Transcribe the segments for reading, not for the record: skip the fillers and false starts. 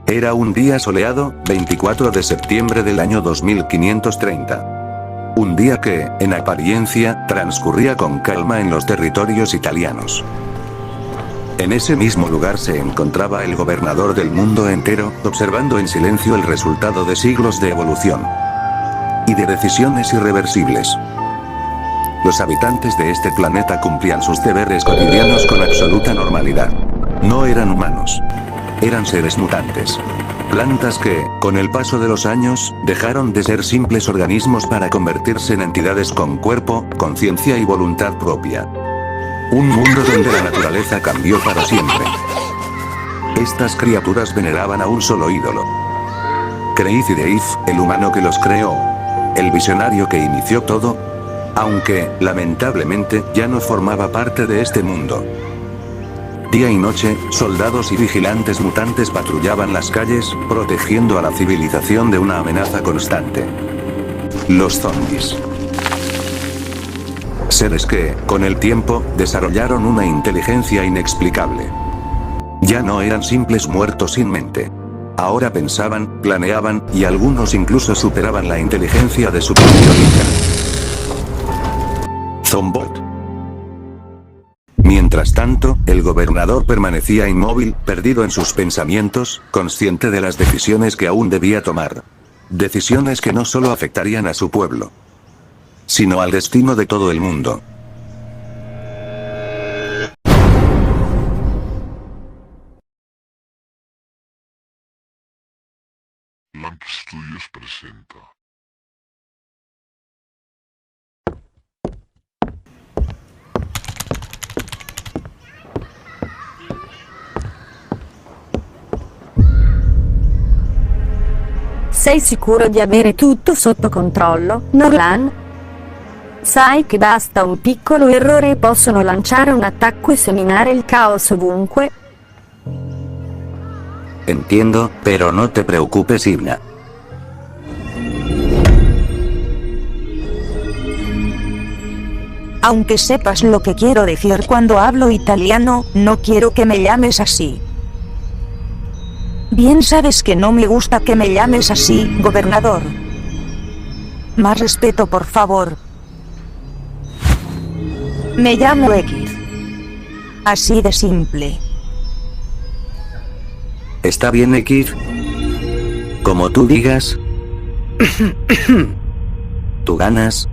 Era un día soleado, 24 de septiembre del año 2530. Un día que, en apariencia, transcurría con calma en los territorios italianos. En ese mismo lugar se encontraba el gobernador del mundo entero, observando en silencio el resultado de siglos de evolución y de decisiones irreversibles. Los habitantes de este planeta cumplían sus deberes cotidianos con absoluta normalidad. No eran humanos. Eran seres mutantes. Plantas que, con el paso de los años, dejaron de ser simples organismos para convertirse en entidades con cuerpo, conciencia y voluntad propia. Un mundo donde la naturaleza cambió para siempre. Estas criaturas veneraban a un solo ídolo. Crazy Dave, el humano que los creó. El visionario que inició todo. Aunque, lamentablemente, ya no formaba parte de este mundo. Día y noche, soldados y vigilantes mutantes patrullaban las calles, protegiendo a la civilización de una amenaza constante. Los zombies. Seres que, con el tiempo, desarrollaron una inteligencia inexplicable. Ya no eran simples muertos sin mente. Ahora pensaban, planeaban, y algunos incluso superaban la inteligencia de su propio líder. Zombot. Mientras tanto, el gobernador permanecía inmóvil, perdido en sus pensamientos, consciente de las decisiones que aún debía tomar. Decisiones que no solo afectarían a su pueblo, sino al destino de todo el mundo. Lamp Studios presenta. Sei sicuro di avere tutto sotto controllo, Norlan? Sai che basta un piccolo errore e possono lanciare un attacco e seminare il caos ovunque? Entiendo, pero no te preocupes, Ivna. Aunque sepas lo que quiero decir cuando hablo italiano, no quiero que me llames así. Bien sabes que no me gusta que me llames así, gobernador. Más respeto, por favor. Me llamo X. Así de simple. Está bien, X. Como tú digas. ¿Tú ganas?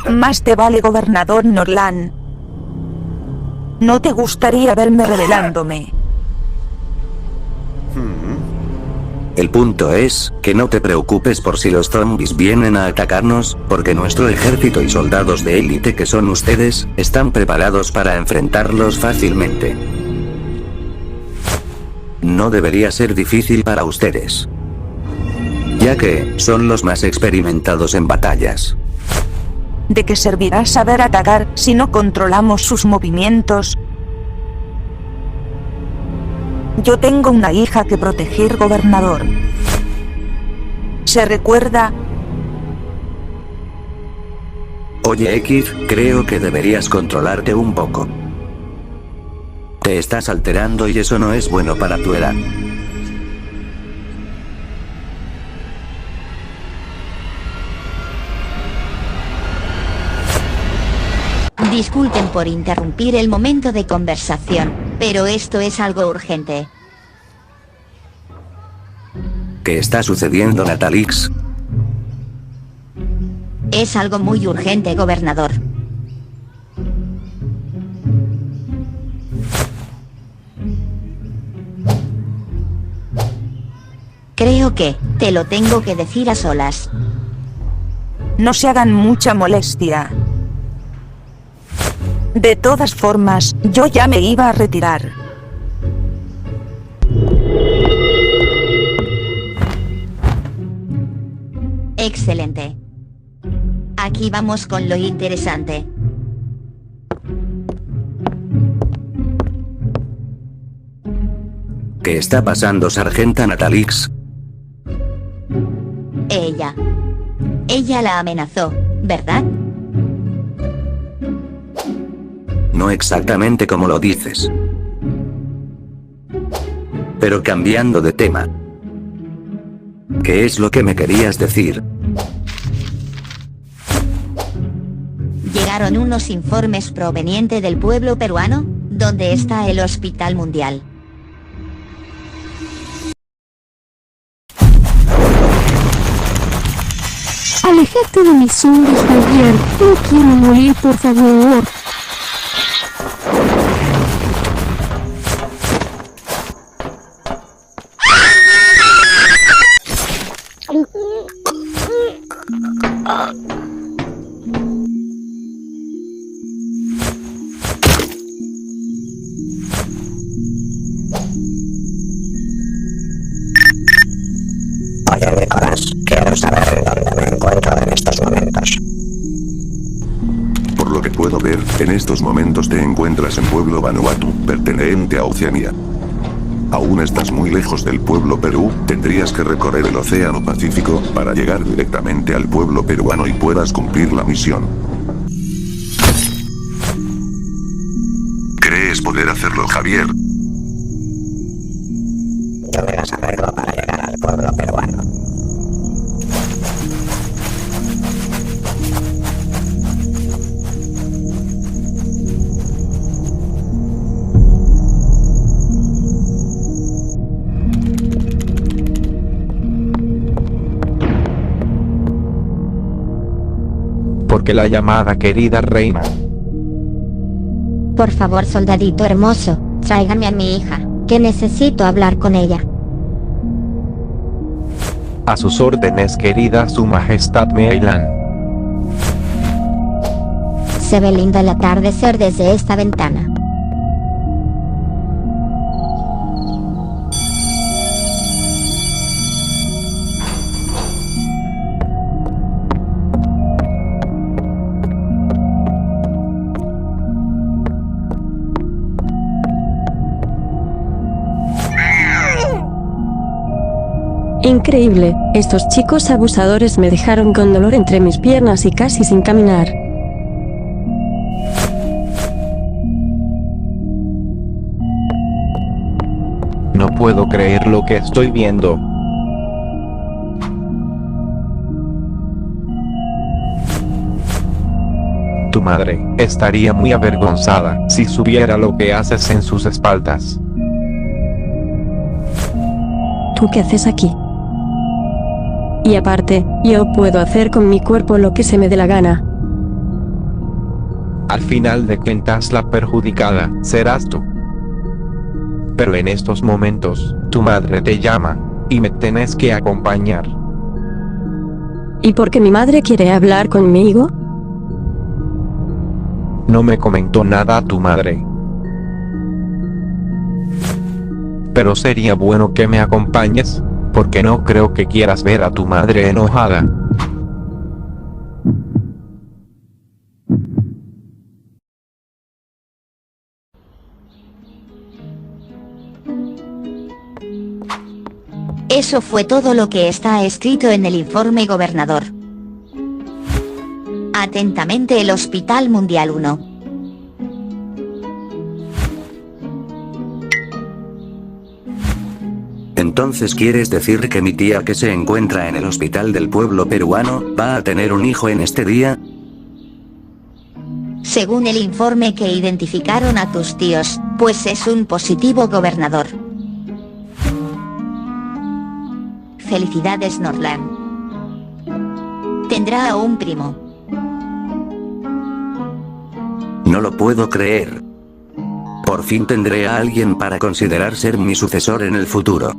Más te vale, gobernador Norlan. ¿No te gustaría verme revelándome? El punto es, que no te preocupes por si los zombies vienen a atacarnos, porque nuestro ejército y soldados de élite que son ustedes, están preparados para enfrentarlos fácilmente. No debería ser difícil para ustedes, ya que son los más experimentados en batallas. ¿De qué servirá saber atacar si no controlamos sus movimientos? Yo tengo una hija que proteger, gobernador. ¿Se recuerda? Oye, X, creo que deberías controlarte un poco. Te estás alterando y eso no es bueno para tu edad. Disculpen por interrumpir el momento de conversación, pero esto es algo urgente. ¿Qué está sucediendo, Natalix? Es algo muy urgente, gobernador. Creo que te lo tengo que decir a solas. No se hagan mucha molestia. De todas formas, yo ya me iba a retirar. Excelente. Aquí vamos con lo interesante. ¿Qué está pasando, sargenta Natalix? Ella la amenazó, ¿verdad? No exactamente como lo dices. Pero cambiando de tema. ¿Qué es lo que me querías decir? Llegaron unos informes provenientes del pueblo peruano, donde está el Hospital Mundial. Alejate de mis sombras, Javier. No quiero morir, por favor. Oye, Nicolás, quiero saber dónde me encuentro en estos momentos. Por lo que puedo ver, en estos momentos te encuentras en Pueblo Vanuatu, perteneciente a Oceanía. Aún estás muy lejos del pueblo Perú, tendrías que recorrer el Océano Pacífico para llegar directamente al pueblo peruano y puedas cumplir la misión. ¿Crees poder hacerlo, Javier? Yo me las arreglo para llegar al pueblo peruano. Porque la llamada, querida reina. Por favor, soldadito hermoso, tráigame a mi hija, que necesito hablar con ella. A sus órdenes, querida su majestad Meilan. Se ve lindo el atardecer desde esta ventana. Increíble, estos chicos abusadores me dejaron con dolor entre mis piernas y casi sin caminar. No puedo creer lo que estoy viendo. Tu madre estaría muy avergonzada si supiera lo que haces en sus espaldas. ¿Tú qué haces aquí? Y aparte, yo puedo hacer con mi cuerpo lo que se me dé la gana. Al final de cuentas la perjudicada serás tú. Pero en estos momentos, tu madre te llama, y me tenés que acompañar. ¿Y por qué mi madre quiere hablar conmigo? No me comentó nada tu madre. Pero sería bueno que me acompañes, porque no creo que quieras ver a tu madre enojada. Eso fue todo lo que está escrito en el informe, gobernador. Atentamente, el Hospital Mundial 1. Entonces ¿quieres decir que mi tía que se encuentra en el hospital del pueblo peruano, va a tener un hijo en este día? Según el informe que identificaron a tus tíos, pues es un positivo, gobernador. Felicidades, Norland. Tendrá a un primo. No lo puedo creer. Por fin tendré a alguien para considerar ser mi sucesor en el futuro.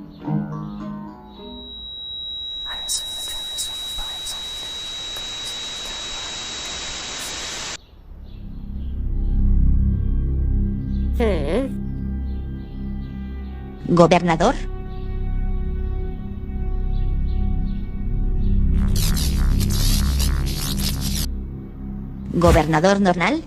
¿Gobernador? ¿Gobernador Nornal?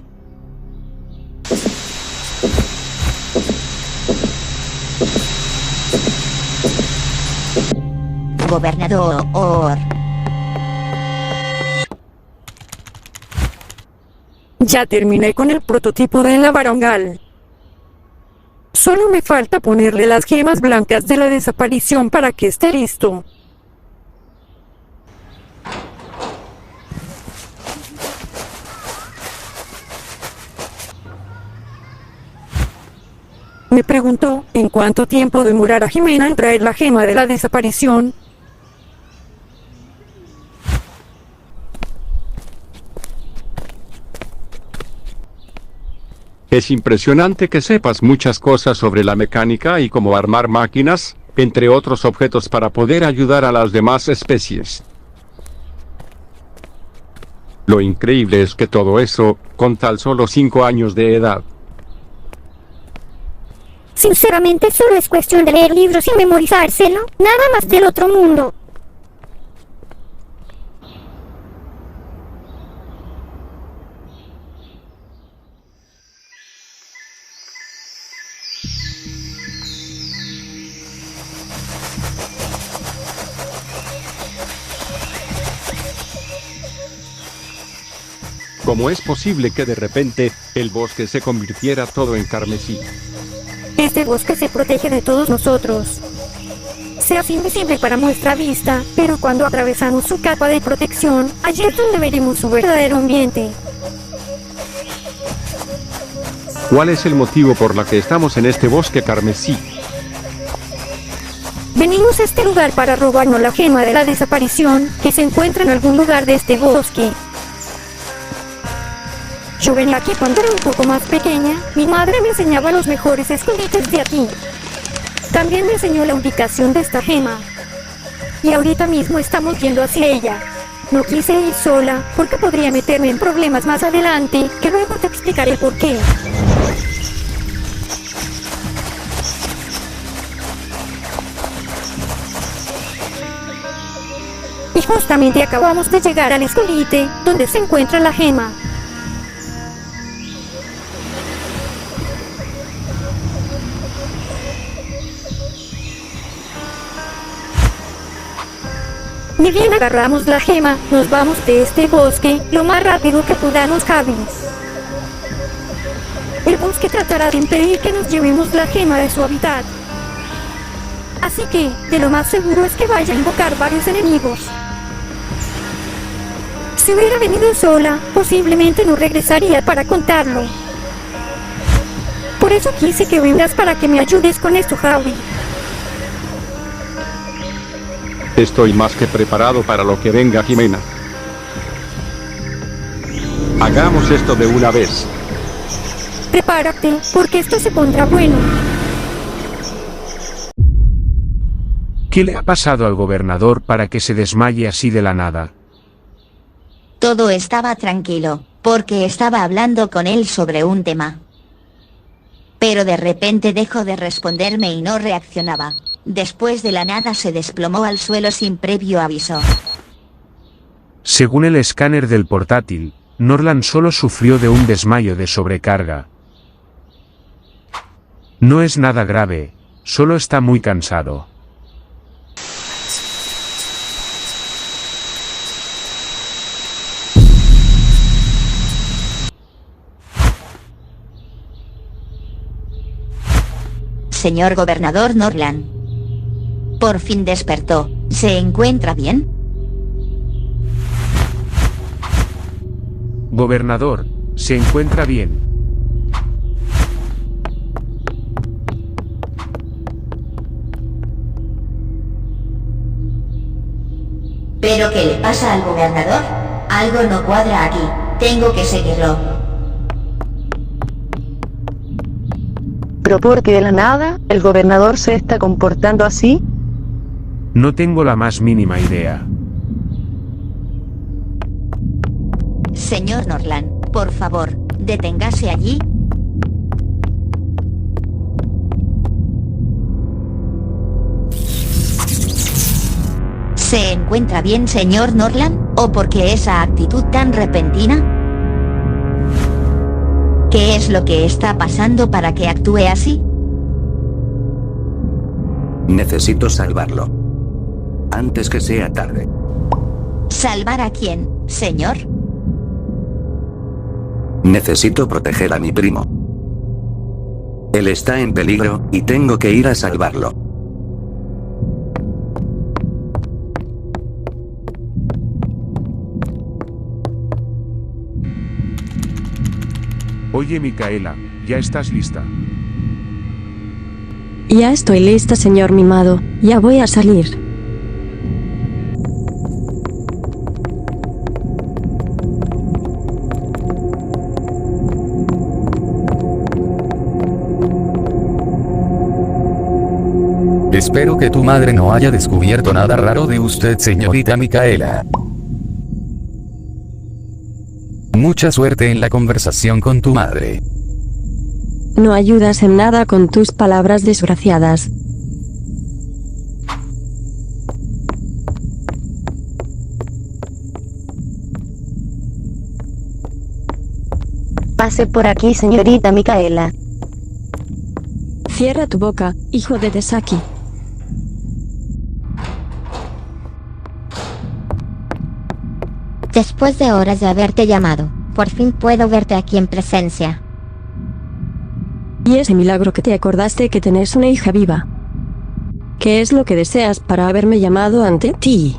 Ya terminé con el prototipo de la Barongal. Solo me falta ponerle las gemas blancas de la desaparición para que esté listo. Me preguntó en cuánto tiempo demorará Jimena en traer la gema de la desaparición. Es impresionante que sepas muchas cosas sobre la mecánica y cómo armar máquinas, entre otros objetos para poder ayudar a las demás especies. Lo increíble es que todo eso, con tan solo 5 años de edad. Sinceramente solo es cuestión de leer libros y memorizárselo, nada más del otro mundo. ¿Cómo es posible que de repente, el bosque se convirtiera todo en carmesí? Este bosque se protege de todos nosotros. Se hace invisible para nuestra vista, pero cuando atravesamos su capa de protección, allí es donde veremos su verdadero ambiente. ¿Cuál es el motivo por la que estamos en este bosque carmesí? Venimos a este lugar para robarnos la gema de la desaparición, que se encuentra en algún lugar de este bosque. Yo venía aquí cuando era un poco más pequeña, mi madre me enseñaba los mejores escondites de aquí. También me enseñó la ubicación de esta gema. Y ahorita mismo estamos yendo hacia ella. No quise ir sola, porque podría meterme en problemas más adelante, que luego te explicaré por qué. Y justamente acabamos de llegar al escondite, donde se encuentra la gema. Ni bien agarramos la gema, nos vamos de este bosque lo más rápido que podamos, Javis. El bosque tratará de impedir que nos llevemos la gema de su hábitat. Así que, de lo más seguro es que vaya a invocar varios enemigos. Si hubiera venido sola, posiblemente no regresaría para contarlo. Por eso quise que vengas para que me ayudes con esto, Javi. Estoy más que preparado para lo que venga, Jimena. Hagamos esto de una vez. Prepárate, porque esto se pondrá bueno. ¿Qué le ha pasado al gobernador para que se desmaye así de la nada? Todo estaba tranquilo, porque estaba hablando con él sobre un tema. Pero de repente dejó de responderme y no reaccionaba. Después de la nada se desplomó al suelo sin previo aviso. Según el escáner del portátil, Norlan solo sufrió de un desmayo de sobrecarga. No es nada grave, solo está muy cansado. Señor gobernador Norlan. Por fin despertó. ¿Se encuentra bien? Gobernador, se encuentra bien. ¿Pero qué le pasa al gobernador? Algo no cuadra aquí. Tengo que seguirlo. ¿Pero por qué de la nada el gobernador se está comportando así? No tengo la más mínima idea. Señor Norlan, por favor, deténgase allí. ¿Se encuentra bien, señor Norlan? ¿O por qué esa actitud tan repentina? ¿Qué es lo que está pasando para que actúe así? Necesito salvarlo. Antes que sea tarde. ¿Salvar a quién, señor? Necesito proteger a mi primo. Él está en peligro, y tengo que ir a salvarlo. Oye, Micaela, ¿ya estás lista? Ya estoy lista, señor mimado. Ya voy a salir. Espero que tu madre no haya descubierto nada raro de usted, señorita Micaela. Mucha suerte en la conversación con tu madre. No ayudas en nada con tus palabras desgraciadas. Pase por aquí, señorita Micaela. Cierra tu boca, hijo de Tesaki. Después de horas de haberte llamado, por fin puedo verte aquí en presencia. Y ese milagro que te acordaste que tenés una hija viva. ¿Qué es lo que deseas para haberme llamado ante ti?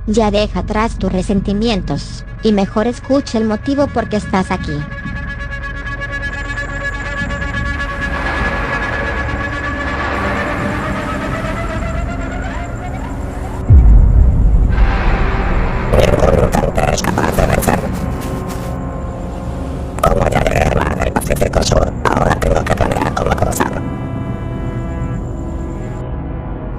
Ya deja atrás tus resentimientos, y mejor escucha el motivo por qué estás aquí. Ningún mutante es capaz de vencer. Como ya llegué al mar del Pacífico Sur, ahora tengo que planear cómo cruzar.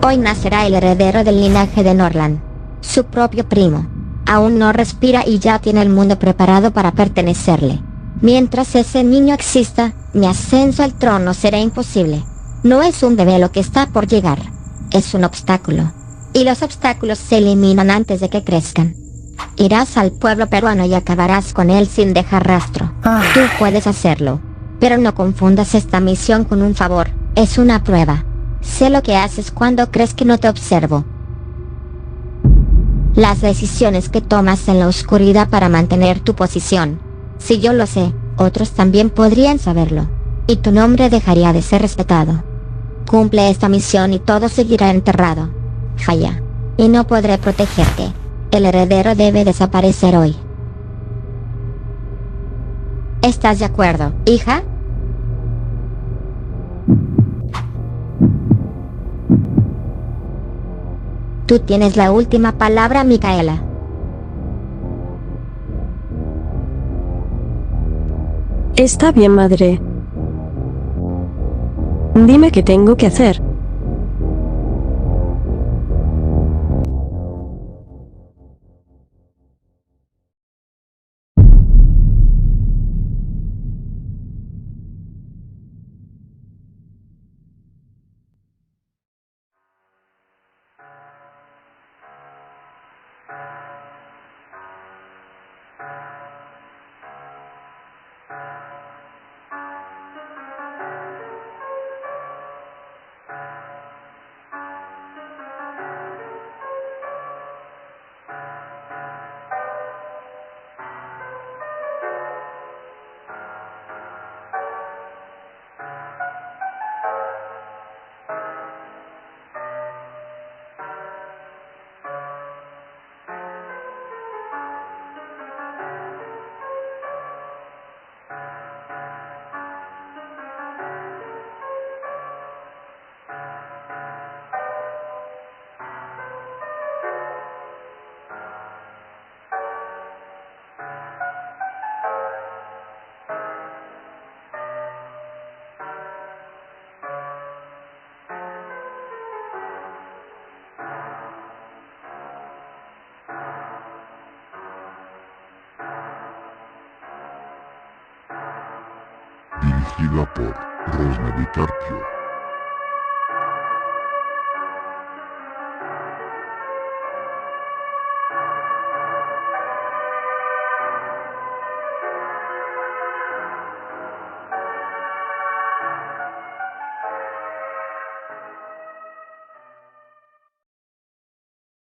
Hoy nacerá el heredero del linaje de Norland, su propio primo. Aún no respira y ya tiene el mundo preparado para pertenecerle. Mientras ese niño exista, mi ascenso al trono será imposible. No es un bebé lo que está por llegar, es un obstáculo. Y los obstáculos se eliminan antes de que crezcan. Irás al pueblo peruano y acabarás con él sin dejar rastro. Tú puedes hacerlo. Pero no confundas esta misión con un favor, es una prueba. Sé lo que haces cuando crees que no te observo. Las decisiones que tomas en la oscuridad para mantener tu posición. Si yo lo sé, otros también podrían saberlo. Y tu nombre dejaría de ser respetado. Cumple esta misión y todo seguirá enterrado. Falla. Y no podré protegerte. El heredero debe desaparecer hoy. ¿Estás de acuerdo, hija? Tú tienes la última palabra, Micaela. Está bien, madre. Dime qué tengo que hacer. Dirigida por Rosemary Carpio.